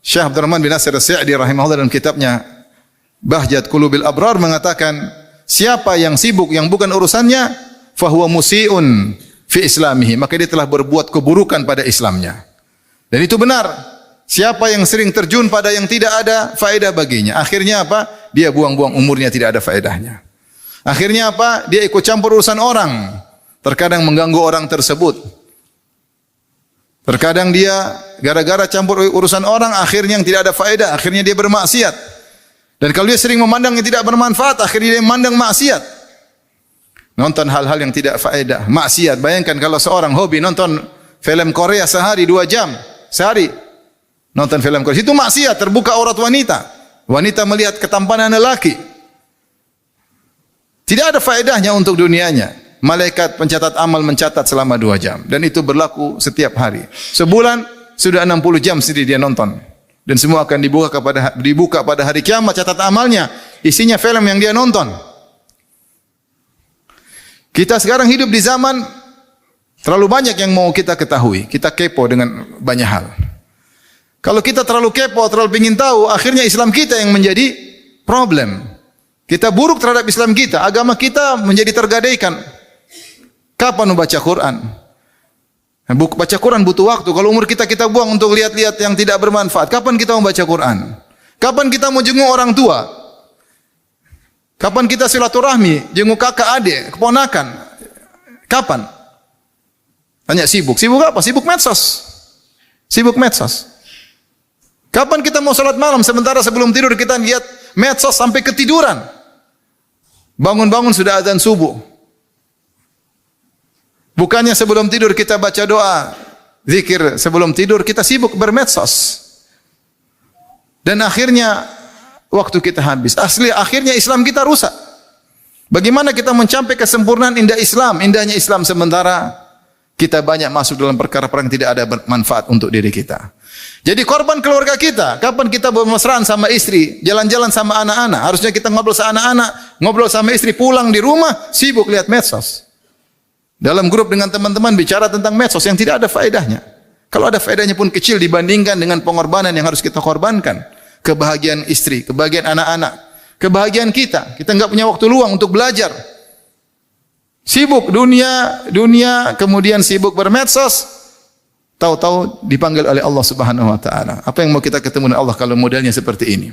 Syekh Abdurrahman bin Nasir As-Sa'di rahimahullah dalam kitabnya Bahjat Qulubil Abrar mengatakan, siapa yang sibuk yang bukan urusannya, fahuwa musiun fi islamihi, maka dia telah berbuat keburukan pada Islamnya. Dan itu benar. Siapa yang sering terjun pada yang tidak ada faedah baginya, akhirnya apa? Dia buang-buang umurnya, tidak ada faedahnya. Akhirnya apa? Dia ikut campur urusan orang, terkadang mengganggu orang tersebut. Terkadang dia gara-gara campur urusan orang, akhirnya yang tidak ada faedah, akhirnya dia bermaksiat. Dan kalau dia sering memandang yang tidak bermanfaat, akhirnya dia memandang maksiat. Nonton hal-hal yang tidak faedah, maksiat. Bayangkan kalau seorang hobi nonton film Korea sehari 2 jam, sehari nonton film Korea, itu maksiat, terbuka aurat wanita. Wanita melihat ketampanan lelaki. Tidak ada faedahnya untuk dunianya. Malaikat pencatat amal mencatat selama 2 jam. Dan itu berlaku setiap hari. Sebulan sudah 60 jam sendiri dia nonton. Dan semua akan dibuka pada hari kiamat catat amalnya. Isinya film yang dia nonton. Kita sekarang hidup di zaman terlalu banyak yang mau kita ketahui. Kita kepo dengan banyak hal. Kalau kita terlalu kepo, terlalu ingin tahu, akhirnya Islam kita yang menjadi problem. Kita buruk terhadap Islam kita. Agama kita menjadi tergadaikan. Kapan membaca Quran? Baca Quran butuh waktu. Kalau umur kita buang untuk lihat-lihat yang tidak bermanfaat. Kapan kita membaca Quran? Kapan kita mau jenguk orang tua? Kapan kita silaturahmi, jenguk kakak, adik, keponakan? Kapan? Tanya sibuk. Sibuk apa? Sibuk medsos. Sibuk medsos. Kapan kita mau salat malam sementara sebelum tidur kita lihat medsos sampai ketiduran? Bangun-bangun sudah azan subuh. Bukannya sebelum tidur kita baca doa, zikir sebelum tidur, kita sibuk bermedsos. Dan akhirnya waktu kita habis. Akhirnya Islam kita rusak. Bagaimana kita mencapai kesempurnaan indah Islam, indahnya Islam sementara kita banyak masuk dalam perkara-perkara yang tidak ada manfaat untuk diri kita. Jadi korban keluarga kita. Kapan kita bermesraan sama istri, jalan-jalan sama anak-anak? Harusnya kita ngobrol sama anak-anak, ngobrol sama istri, pulang di rumah sibuk lihat medsos. Dalam grup dengan teman-teman bicara tentang medsos yang tidak ada faedahnya. Kalau ada faedahnya pun kecil dibandingkan dengan pengorbanan yang harus kita korbankan. Kebahagiaan istri, kebahagiaan anak-anak, kebahagiaan kita. Kita enggak punya waktu luang untuk belajar. Sibuk dunia, kemudian sibuk bermedsos. Tahu-tahu dipanggil oleh Allah Subhanahu wa taala. Apa yang mau kita ketemu dengan Allah kalau modelnya seperti ini?